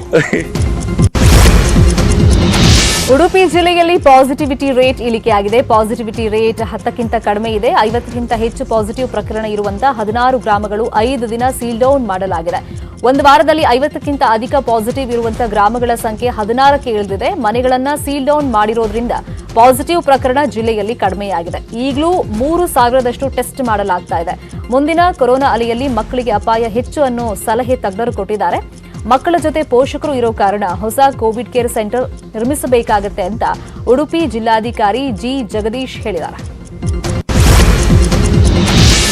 ಉಡುಪಿ ಜಿಲ್ಲೆಯಲ್ಲಿ ಪಾಸಿಟಿವಿಟಿ ರೇಟ್ ಇಳಿಕೆಯಾಗಿದೆ. ಪಾಸಿಟಿವಿಟಿ ರೇಟ್ 10ಕ್ಕಿಂತ ಕಡಿಮೆ ಇದೆ. 50ಕ್ಕಿಂತ ಹೆಚ್ಚು ಪಾಸಿಟಿವ್ ಪ್ರಕರಣ ಇರುವಂತಹ 16 ಗ್ರಾಮಗಳು 5 ದಿನ ಸೀಲ್ ಡೌನ್ ಮಾಡಲಾಗಿದೆ. ಒಂದು ವಾರದಲ್ಲಿ 50ಕ್ಕಿಂತ ಅಧಿಕ ಪಾಸಿಟಿವ್ ಇರುವಂತಹ ಗ್ರಾಮಗಳ ಸಂಖ್ಯೆ 16ಕ್ಕೆ ಇಳಿದಿದೆ. ಮನೆಗಳನ್ನ ಸೀಲ್ ಡೌನ್ ಮಾಡಿರೋದ್ರಿಂದ ಪಾಸಿಟಿವ್ ಪ್ರಕರಣ ಜಿಲ್ಲೆಯಲ್ಲಿ ಕಡಿಮೆಯಾಗಿದೆ. ಈಗಲೂ 3,000ದಷ್ಟು ಟೆಸ್ಟ್ ಮಾಡಲಾಗ್ತಾ ಇದೆ. ಮುಂದಿನ ಕೊರೋನಾ ಅಲೆಯಲ್ಲಿ ಮಕ್ಕಳಿಗೆ ಅಪಾಯ ಹೆಚ್ಚು ಅನ್ನೋ ಸಲಹೆ ತಜ್ಞರು ಕೊಟ್ಟಿದ್ದಾರೆ. ಮಕ್ಕಳ ಜೊತೆ ಪೋಷಕರು ಇರೋ ಕಾರಣ ಹೊಸ ಕೋವಿಡ್ ಕೇರ್ ಸೆಂಟರ್ ನಿರ್ಮಿಸಬೇಕಾಗುತ್ತೆ ಅಂತ ಉಡುಪಿ ಜಿಲ್ಲಾಧಿಕಾರಿ ಜಿ ಜಗದೀಶ್ ಹೇಳಿದ್ದಾರೆ.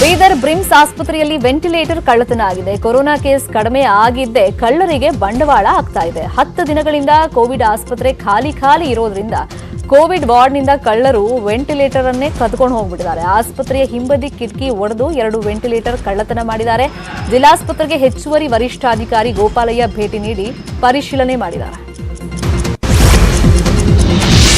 ಬೀದರ್ ಬ್ರಿಮ್ಸ್ ಆಸ್ಪತ್ರೆಯಲ್ಲಿ ವೆಂಟಿಲೇಟರ್ ಕಳ್ಳತನ ಆಗಿದೆ. ಕೊರೋನಾ ಕೇಸ್ ಕಡಿಮೆ ಆಗಿದ್ದೇ ಕಳ್ಳರಿಗೆ ಬಂಡವಾಳ ಆಗ್ತಾ ಇದೆ. 10 ದಿನಗಳಿಂದ ಕೋವಿಡ್ ಆಸ್ಪತ್ರೆ ಖಾಲಿ ಇರೋದ್ರಿಂದ ಕೋವಿಡ್ ವಾರ್ಡ್ನಿಂದ ಕಳ್ಳರು ವೆಂಟಿಲೇಟರ್ ಅನ್ನೇ ಕದ್ಕೊಂಡು ಹೋಗ್ಬಿಟ್ಟಿದ್ದಾರೆ. ಆಸ್ಪತ್ರೆಯ ಹಿಂಬದಿ ಕಿಟಕಿ ಒಡೆದು 2 ವೆಂಟಿಲೇಟರ್ ಕಳ್ಳತನ ಮಾಡಿದ್ದಾರೆ. ಜಿಲ್ಲಾಸ್ಪತ್ರೆಗೆ ಹೆಚ್ಚುವರಿ ವರಿಷ್ಠಾಧಿಕಾರಿ ಗೋಪಾಲಯ್ಯ ಭೇಟಿ ನೀಡಿ ಪರಿಶೀಲನೆ ಮಾಡಿದ್ದಾರೆ.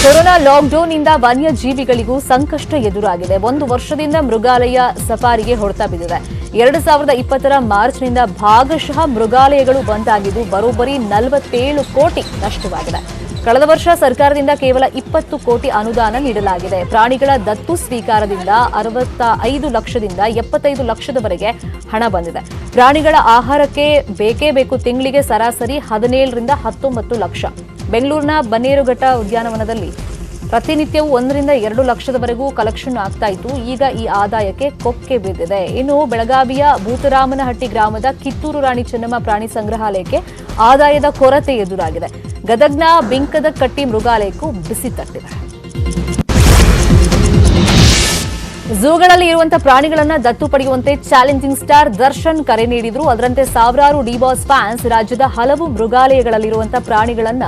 ಕೊರೋನಾ ಲಾಕ್ಡೌನ್ನಿಂದ ವನ್ಯಜೀವಿಗಳಿಗೂ ಸಂಕಷ್ಟ ಎದುರಾಗಿದೆ. 1 ವರ್ಷದಿಂದ ಮೃಗಾಲಯ ಸಫಾರಿಗೆ ಹೊಡೆತ ಬಿದ್ದಿದೆ. 2020 ಮಾರ್ಚ್ನಿಂದ ಭಾಗಶಃ ಮೃಗಾಲಯಗಳು ಬಂದ್ ಆಗಿದ್ದು ಬರೋಬ್ಬರಿ 47 ಕೋಟಿ ನಷ್ಟವಾಗಿದೆ. ಕಳೆದ ವರ್ಷ ಸರ್ಕಾರದಿಂದ ಕೇವಲ 20 ಕೋಟಿ ಅನುದಾನ ನೀಡಲಾಗಿದೆ. ಪ್ರಾಣಿಗಳ ದತ್ತು ಸ್ವೀಕಾರದಿಂದ 65 ಲಕ್ಷದಿಂದ 75 ಲಕ್ಷದವರೆಗೆ ಹಣ ಬಂದಿದೆ. ಪ್ರಾಣಿಗಳ ಆಹಾರಕ್ಕೆ ಬೇಕೇ ಬೇಕು. ತಿಂಗಳಿಗೆ ಸರಾಸರಿ 17 ರಿಂದ 19 ಲಕ್ಷ. ಬೆಂಗಳೂರಿನ ಬನ್ನೇರುಘಟ್ಟ ಉದ್ಯಾನವನದಲ್ಲಿ ಪ್ರತಿನಿತ್ಯವೂ 1 ರಿಂದ 2 ಲಕ್ಷದವರೆಗೂ ಕಲೆಕ್ಷನ್ ಆಗ್ತಾ ಇತ್ತು. ಈಗ ಈ ಆದಾಯಕ್ಕೆ ಕೊಕ್ಕೆ ಬಿದ್ದಿದೆ. ಇನ್ನು ಬೆಳಗಾವಿಯ ಭೂತರಾಮನಹಟ್ಟಿ ಗ್ರಾಮದ ಕಿತ್ತೂರು ರಾಣಿ ಚೆನ್ನಮ್ಮ ಪ್ರಾಣಿ ಸಂಗ್ರಹಾಲಯಕ್ಕೆ ಆದಾಯದ ಕೊರತೆ ಎದುರಾಗಿದೆ. ಗದಗ್ನ ಬಿಂಕದ ಕಟ್ಟಿ ಮೃಗಾಲಯಕ್ಕೂ ಬಿಸಿ ತಟ್ಟಿದೆ. ಝೂಗಳಲ್ಲಿ ಇರುವಂತಹ ಪ್ರಾಣಿಗಳನ್ನ ದತ್ತು ಪಡೆಯುವಂತೆ ಚಾಲೆಂಜಿಂಗ್ ಸ್ಟಾರ್ ದರ್ಶನ್ ಕರೆ ನೀಡಿದ್ರು. ಅದರಂತೆ ಸಾವಿರಾರು ಡಿಬಾಸ್ ಫ್ಯಾನ್ಸ್ ರಾಜ್ಯದ ಹಲವು ಮೃಗಾಲಯಗಳಲ್ಲಿರುವಂತಹ ಪ್ರಾಣಿಗಳನ್ನ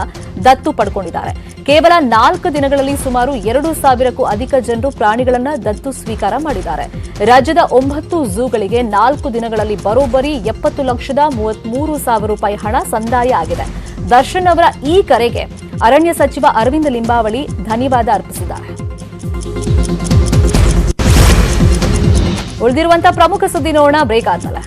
ದತ್ತು ಪಡ್ಕೊಂಡಿದ್ದಾರೆ. ಕೇವಲ 4 ದಿನಗಳಲ್ಲಿ ಸುಮಾರು 2,000ಕ್ಕೂ ಅಧಿಕ ಜನರು ಪ್ರಾಣಿಗಳನ್ನ ದತ್ತು ಸ್ವೀಕಾರ ಮಾಡಿದ್ದಾರೆ. ರಾಜ್ಯದ 9 ಝೂಗಳಿಗೆ 4 ದಿನಗಳಲ್ಲಿ ಬರೋಬ್ಬರಿ 70,33,000 ರೂಪಾಯಿ ಹಣ ಸಂದಾಯ ಆಗಿದೆ. ದರ್ಶನ್ ಅವರ ಈ ಕರೆಗೆ ಅರಣ್ಯ ಸಚಿವ ಅರವಿಂದ ಲಿಂಬಾವಳಿ ಧನ್ಯವಾದ ಅರ್ಪಿಸಿದ್ದಾರೆ. ಉಳಿದಿರುವಂತಹ ಪ್ರಮುಖ ಸುದ್ದಿ ನೋಡೋಣ ಬ್ರೇಕ್ ಆದ್ಮೇಲೆ.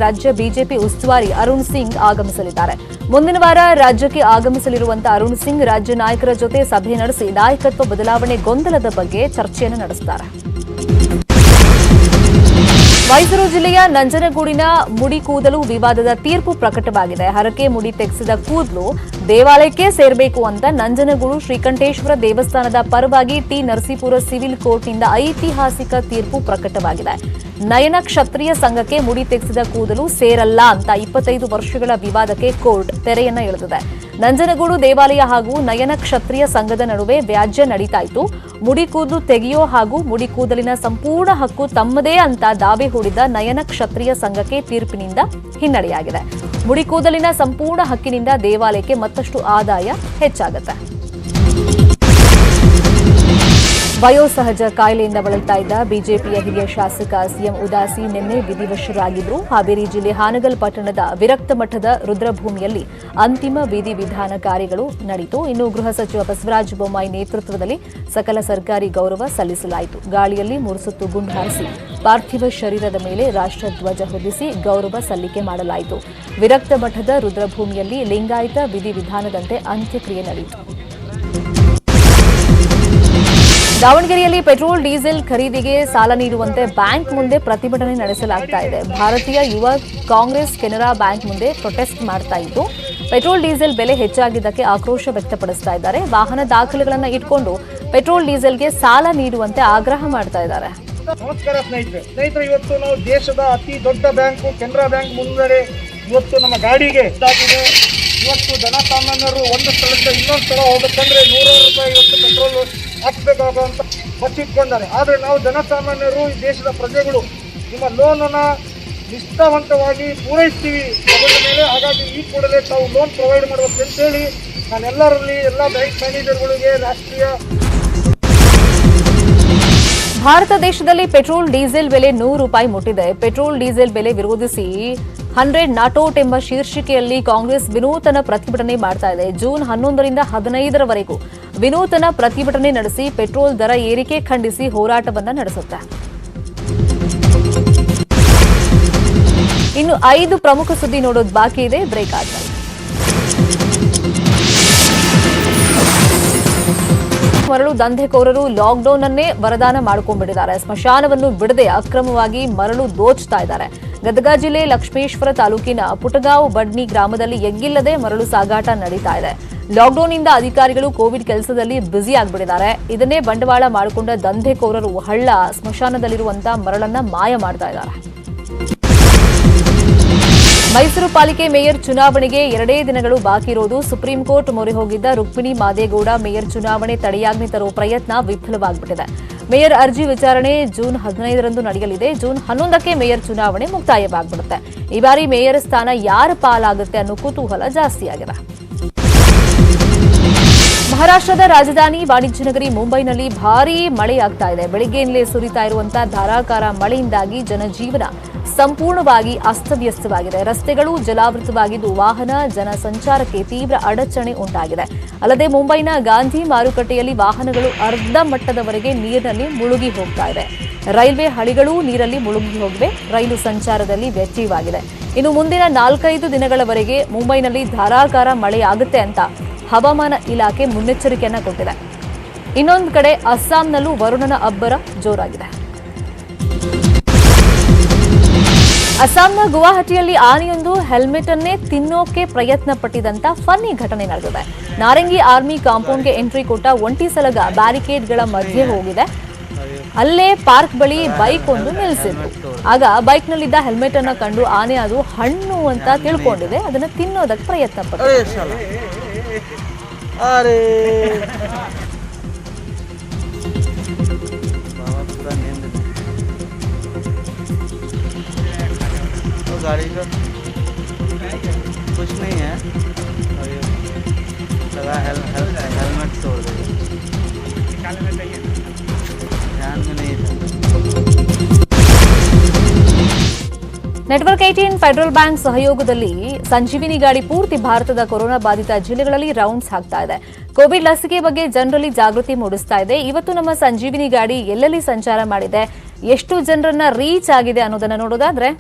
ರಾಜ್ಯ ಬಿಜೆಪಿ ಉಸ್ತುವಾರಿ ಅರುಣ್ ಸಿಂಗ್ ಆಗಮಿಸಲಿದ್ದಾರೆ. ಮುಂದಿನ ವಾರ ರಾಜ್ಯಕ್ಕೆ ಆಗಮಿಸಲಿರುವಂತಹ ಅರುಣ್ ಸಿಂಗ್ ರಾಜ್ಯ ನಾಯಕರ ಜೊತೆ ಸಭೆ ನಡೆಸಿ ನಾಯಕತ್ವ ಬದಲಾವಣೆ ಗೊಂದಲದ ಬಗ್ಗೆ ಚರ್ಚೆಯನ್ನು ನಡೆಸುತ್ತಾರೆ. ಮೈಸೂರು ಜಿಲ್ಲೆಯ ನಂಜನಗೂಡಿನ ಮುಡಿ ಕೂದಲು ವಿವಾದದ ತೀರ್ಪು ಪ್ರಕಟವಾಗಿದೆ. ಹರಕೆ ಮುಡಿ ತೆಗೆಸಿದ ಕೂದಲು ದೇವಾಲಯಕ್ಕೆ ಸೇರಬೇಕು ಅಂತ ನಂಜನಗೂಡು ಶ್ರೀಕಂಠೇಶ್ವರ ದೇವಸ್ಥಾನದ ಪರವಾಗಿ ಟಿ ನರಸೀಪುರ ಸಿವಿಲ್ ಕೋರ್ಟ್ನಿಂದ ಐತಿಹಾಸಿಕ ತೀರ್ಪು ಪ್ರಕಟವಾಗಿದೆ. ನಯನ ಕ್ಷತ್ರಿಯ ಸಂಘಕ್ಕೆ ಮುಡಿ ತೆಗೆಸಿದ ಕೂದಲು ಸೇರಲ್ಲ ಅಂತ 25 ವರ್ಷಗಳ ವಿವಾದಕ್ಕೆ ಕೋರ್ಟ್ ತೆರೆಯನ್ನ ಎಳೆದಿದೆ. ನಂಜನಗೂಡು ದೇವಾಲಯ ಹಾಗೂ ನಯನ ಕ್ಷತ್ರಿಯ ಸಂಘದ ನಡುವೆ ವ್ಯಾಜ್ಯ ನಡೀತಾ ಇತ್ತು. ಮುಡಿ ಕೂದಲು ತೆಗೆಯೋ ಹಾಗೂ ಮುಡಿ ಕೂದಲಿನ ಸಂಪೂರ್ಣ ಹಕ್ಕು ತಮ್ಮದೇ ಅಂತ ದಾವೆ ಹೂಡಿದ ನಯನ ಕ್ಷತ್ರಿಯ ಸಂಘಕ್ಕೆ ತೀರ್ಪಿನಿಂದ ಹಿನ್ನಡೆಯಾಗಿದೆ. ಮುಡಿ ಕೂದಲಿನ ಸಂಪೂರ್ಣ ಹಕ್ಕಿನಿಂದ ದೇವಾಲಯಕ್ಕೆ ಮತ್ತಷ್ಟು ಆದಾಯ ಹೆಚ್ಚಾಗುತ್ತೆ. ವಯೋಸಹಜ ಕಾಯಿಲೆಯಿಂದ ಬಳಲ್ತಾ ಇದ್ದ ಬಿಜೆಪಿಯ ಹಿರಿಯ ಶಾಸಕ ಸಿಎಂ ಉದಾಸಿ ನಿನ್ನೆ ವಿಧಿವಶರಾಗಿದ್ರು. ಹಾವೇರಿ ಜಿಲ್ಲೆ ಹಾನಗಲ್ ಪಟ್ಟಣದ ವಿರಕ್ತ ಮಠದ ರುದ್ರಭೂಮಿಯಲ್ಲಿ ಅಂತಿಮ ವಿಧಿವಿಧಾನ ಕಾರ್ಯಗಳು ನಡೆಯಿತು. ಇನ್ನು ಗೃಹ ಸಚಿವ ಬಸವರಾಜ ಬೊಮ್ಮಾಯಿ ನೇತೃತ್ವದಲ್ಲಿ ಸಕಲ ಸರ್ಕಾರಿ ಗೌರವ ಸಲ್ಲಿಸಲಾಯಿತು. ಗಾಳಿಯಲ್ಲಿ 3 ಸುತ್ತು ಗುಂಡು ಹಾರಿಸಿ ಪಾರ್ಥಿವ ಶರೀರದ ಮೇಲೆ ರಾಷ್ಟ್ರಧ್ವಜ ಹೊದಿಸಿ ಗೌರವ ಸಲ್ಲಿಕೆ ಮಾಡಲಾಯಿತು. ವಿರಕ್ತ ಮಠದ ರುದ್ರಭೂಮಿಯಲ್ಲಿ ಲಿಂಗಾಯತ ವಿಧಿವಿಧಾನದಂತೆ ಅಂತ್ಯಕ್ರಿಯೆ ನಡೆಯಿತು. ದಾವಣಗೆರೆಯಲ್ಲಿ ಪೆಟ್ರೋಲ್ ಡೀಸೆಲ್ ಖರೀದಿಗೆ ಸಾಲ ನೀಡುವಂತೆ ಬ್ಯಾಂಕ್ ಮುಂದೆ ಪ್ರತಿಭಟನೆ ನಡೆಸಲಾಗ್ತಾ ಇದೆ. ಭಾರತೀಯ ಯುವ ಕಾಂಗ್ರೆಸ್ ಕೆನರಾ ಬ್ಯಾಂಕ್ ಮುಂದೆ ಪ್ರೊಟೆಸ್ಟ್ ಮಾಡ್ತಾ ಇದ್ದು ಪೆಟ್ರೋಲ್ ಡೀಸೆಲ್ ಬೆಲೆ ಹೆಚ್ಚಾಗಿದ್ದಕ್ಕೆ ಆಕ್ರೋಶ ವ್ಯಕ್ತಪಡಿಸ್ತಾ ಇದ್ದಾರೆ. ವಾಹನ ದಾಖಲೆಗಳನ್ನು ಇಟ್ಕೊಂಡು ಪೆಟ್ರೋಲ್ ಡೀಸೆಲ್ಗೆ ಸಾಲ ನೀಡುವಂತೆ ಆಗ್ರಹ ಮಾಡ್ತಾ ಇದ್ದಾರೆ. ನಮಸ್ಕಾರ ಸ್ನೇಹಿತರೆ, ಇವತ್ತು ನಾವು ದೇಶದ ಅತಿ ದೊಡ್ಡ ಬ್ಯಾಂಕು ಕೆನರಾ ಬ್ಯಾಂಕ್ ಮುಂದೆ ಇವತ್ತು ನಮ್ಮ ಗಾಡಿಗೆ ಇದಾಗಿದೆ. ಇವತ್ತು ಜನಸಾಮಾನ್ಯರು ಒಂದು ಸ್ಥಳದಿಂದ ಇನ್ನೊಂದು ಸ್ಥಳ ಹೋಗಬೇಕಂದ್ರೆ 100 ರೂಪಾಯಿ ಇವತ್ತು ಪೆಟ್ರೋಲ್ ಹಾಕಬೇಕಾಗುವಂತ ಬಚ್ಚಿಟ್ಕೊಂಡಾರೆ. ಆದರೆ ನಾವು ಜನಸಾಮಾನ್ಯರು ಈ ದೇಶದ ಪ್ರಜೆಗಳು ನಿಮ್ಮ ಲೋನನ್ನು ನಿಷ್ಠಾವಂತವಾಗಿ ಪೂರೈಸ್ತೀವಿ ಅದರ ಮೇಲೆ. ಹಾಗಾಗಿ ಈ ಕೂಡಲೇ ತಾವು ಲೋನ್ ಪ್ರೊವೈಡ್ ಮಾಡಬೇಕು ಅಂತೇಳಿ ನಾನೆಲ್ಲರಲ್ಲಿ ಎಲ್ಲ ಬ್ಯಾಂಕ್ ಮ್ಯಾನೇಜರ್ಗಳಿಗೆ ರಾಷ್ಟ್ರೀಯ ಭಾರತ ದೇಶದಲ್ಲಿ ಪೆಟ್ರೋಲ್ ಡೀಸೆಲ್ ಬೆಲೆ 100 ರೂಪಾಯಿ ಮುಟ್ಟಿದೆ. ಪೆಟ್ರೋಲ್ ಡೀಸೆಲ್ ಬೆಲೆ ವಿರೋಧಿಸಿ 100 ನಾಟ್ ಔಟ್ ಎಂಬ ಶೀರ್ಷಿಕೆಯಲ್ಲಿ ಕಾಂಗ್ರೆಸ್ ವಿನೂತನ ಪ್ರತಿಭಟನೆ ಮಾಡ್ತಾ ಇದೆ. ಜೂನ್ 11 ರಿಂದ 15ರವರೆಗೂ ವಿನೂತನ ಪ್ರತಿಭಟನೆ ನಡೆಸಿ ಪೆಟ್ರೋಲ್ ದರ ಏರಿಕೆ ಖಂಡಿಸಿ ಹೋರಾಟವನ್ನ ನಡೆಸುತ್ತೆ. ಇನ್ನು 5 ಪ್ರಮುಖ ಸುದ್ದಿ ನೋಡೋದು ಬಾಕಿ ಇದೆ. ಬ್ರೇಕ್ ಆದ್ಮೇಲೆ ಮರಳು ದಂಧೆಕೋರರು ಲಾಕ್ಡೌನ್ ಅನ್ನೇ ವರದಾನ ಮಾಡಿಕೊಂಡ್ಬಿಟ್ಟಿದ್ದಾರೆ. ಸ್ಮಶಾನವನ್ನು ಬಿಡದೆ ಅಕ್ರಮವಾಗಿ ಮರಳು ದೋಚ್ತಾ ಇದ್ದಾರೆ. ಗದಗ ಜಿಲ್ಲೆ ಲಕ್ಷ್ಮೇಶ್ವರ ತಾಲೂಕಿನ ಪುಟಗಾಂವ್ ಬಡ್ನಿ ಗ್ರಾಮದಲ್ಲಿ ಎಗ್ಗಿಲ್ಲದೆ ಮರಳು ಸಾಗಾಟ ನಡೀತಾ ಇದೆ. ಲಾಕ್ಡೌನ್ನಿಂದ ಅಧಿಕಾರಿಗಳು ಕೋವಿಡ್ ಕೆಲಸದಲ್ಲಿ ಬ್ಯುಸಿ ಆಗಿಬಿಟ್ಟಿದ್ದಾರೆ. ಇದನ್ನೇ ಬಂಡವಾಳ ಮಾಡಿಕೊಂಡ ದಂಧೆಕೋರರು ಹಳ್ಳ ಸ್ಮಶಾನದಲ್ಲಿರುವಂತಹ ಮರಳನ್ನ ಮಾಯ ಮಾಡ್ತಾ ಇದ್ದಾರೆ. ಮೈಸೂರು ಪಾಲಿಕೆ ಮೇಯರ್ ಚುನಾವಣೆಗೆ 2 ದಿನಗಳು ಬಾಕಿ ಇರೋದು. ಸುಪ್ರೀಂ ಕೋರ್ಟ್ ಮೊರೆ ಹೋಗಿದ್ದ ರುಕ್ಮಿಣಿ ಮಾದೇಗೌಡ ಮೇಯರ್ ಚುನಾವಣೆ ತಡೆಯಾಜ್ಞೆ ತರುವ ಪ್ರಯತ್ನ ವಿಫಲವಾಗಿಬಿಟ್ಟಿದೆ. ಮೇಯರ್ ಅರ್ಜಿ ವಿಚಾರಣೆ ಜೂನ್ 15ರಂದು ನಡೆಯಲಿದೆ. ಜೂನ್ 11ಕ್ಕೆ ಮೇಯರ್ ಚುನಾವಣೆ ಮುಕ್ತಾಯವಾಗ್ಬಿಡುತ್ತೆ. ಈ ಬಾರಿ ಮೇಯರ್ ಸ್ಥಾನ ಯಾರ ಪಾಲಾಗುತ್ತೆ ಅನ್ನೋ ಕುತೂಹಲ ಜಾಸ್ತಿಯಾಗಿದೆ. ಮಹಾರಾಷ್ಟ್ರದ ರಾಜಧಾನಿ ವಾಣಿಜ್ಯ ನಗರಿ ಮುಂಬೈನಲ್ಲಿ ಭಾರೀ ಮಳೆಯಾಗ್ತಾ ಇದೆ. ಬೆಳಿಗ್ಗೆಯಿಂದಲೇ ಸುರಿತಾ ಇರುವಂತಹ ಧಾರಾಕಾರ ಮಳೆಯಿಂದಾಗಿ ಜನಜೀವನ ಸಂಪೂರ್ಣವಾಗಿ ಅಸ್ತವ್ಯಸ್ತವಾಗಿದೆ. ರಸ್ತೆಗಳು ಜಲಾವೃತವಾಗಿದ್ದು ವಾಹನ ಜನಸಂಚಾರಕ್ಕೆ ತೀವ್ರ ಅಡಚಣೆ ಉಂಟಾಗಿದೆ. ಅಲ್ಲದೆ ಮುಂಬೈನ ಗಾಂಧಿ ಮಾರುಕಟ್ಟೆಯಲ್ಲಿ ವಾಹನಗಳು ಅರ್ಧ ಮಟ್ಟದವರೆಗೆ ನೀರಿನಲ್ಲಿ ಮುಳುಗಿ ಹೋಗ್ತಾ ಇದೆ. ರೈಲ್ವೆ ಹಳಿಗಳೂ ನೀರಲ್ಲಿ ಮುಳುಗಿ ಹೋಗಿವೆ. ರೈಲು ಸಂಚಾರದಲ್ಲಿ ವ್ಯತ್ಯಯವಾಗಿದೆ. ಇನ್ನು ಮುಂದಿನ 4-5 ದಿನಗಳವರೆಗೆ ಮುಂಬೈನಲ್ಲಿ ಧಾರಾಕಾರ ಮಳೆಯಾಗುತ್ತೆ ಅಂತ ಹವಾಮಾನ ಇಲಾಖೆ ಮುನ್ನೆಚ್ಚರಿಕೆಯನ್ನ ಕೊಟ್ಟಿದೆ. ಇನ್ನೊಂದು ಕಡೆ ಅಸ್ಸಾಂನಲ್ಲೂ ವರುಣನ ಅಬ್ಬರ ಜೋರಾಗಿದೆ. ಅಸ್ಸಾಂನ ಗುವಾಹಟಿಯಲ್ಲಿ ಆನೆಯೊಂದು ಹೆಲ್ಮೆಟ್ ಅನ್ನೇ ತಿನ್ನೋಕೆ ಪ್ರಯತ್ನ ಪಟ್ಟಿದಂತ ಫನ್ನಿ ಘಟನೆ ನಡೆದಿದೆ. ನಾರಂಗಿ ಆರ್ಮಿ ಕಾಂಪೌಂಡ್ಗೆ ಎಂಟ್ರಿ ಕೊಟ್ಟ ಒಂಟಿ ಸಲಗ ಬ್ಯಾರಿಕೇಡ್ಗಳ ಮಧ್ಯೆ ಹೋಗಿದೆ. ಅಲ್ಲೇ ಪಾರ್ಕ್ ಬಳಿ ಬೈಕ್ ಒಂದು ನಿಲ್ಲಿಸಿದ್ರು. ಆಗ ಬೈಕ್ನಲ್ಲಿದ್ದ ಹೆಲ್ಮೆಟ್ ಅನ್ನ ಕಂಡು ಆನೆ ಅದು ಹಣ್ಣು ಅಂತ ತಿಳ್ಕೊಂಡಿದೆ. ಅದನ್ನ ತಿನ್ನೋದಕ್ಕೆ ಪ್ರಯತ್ನ ಪಟ್ಟಿದೆ. गाड़ी का कुछ नहीं है, लगा हेलमेट तोड़ दिया, ध्यान में नहीं था। ನೆಟ್ವರ್ಕ್ 18 ಫೆಡರಲ್ ಬ್ಯಾಂಕ್ ಸಹಯೋಗದಲ್ಲಿ ಸಂಜೀವಿನಿ ಗಾಡಿ ಪೂರ್ತಿ ಭಾರತದ ಕೊರೋನಾ ಬಾಧಿತ ಜಿಲ್ಲೆಗಳಲ್ಲಿ ರೌಂಡ್ಸ್ ಹಾಕ್ತಾ ಇದೆ. ಕೋವಿಡ್ ಲಸಿಕೆ ಬಗ್ಗೆ ಜನರಲ್ಲಿ ಜಾಗೃತಿ ಮೂಡಿಸ್ತಾ ಇದೆ. ಇವತ್ತು ನಮ್ಮ ಸಂಜೀವಿನಿ ಗಾಡಿ ಎಲ್ಲೆಲ್ಲಿ ಸಂಚಾರ ಮಾಡಿದೆ, ಎಷ್ಟು ಜನರನ್ನ ರೀಚ್ ಆಗಿದೆ ಅನ್ನೋದನ್ನ ನೋಡೋದಾದ್ರೆ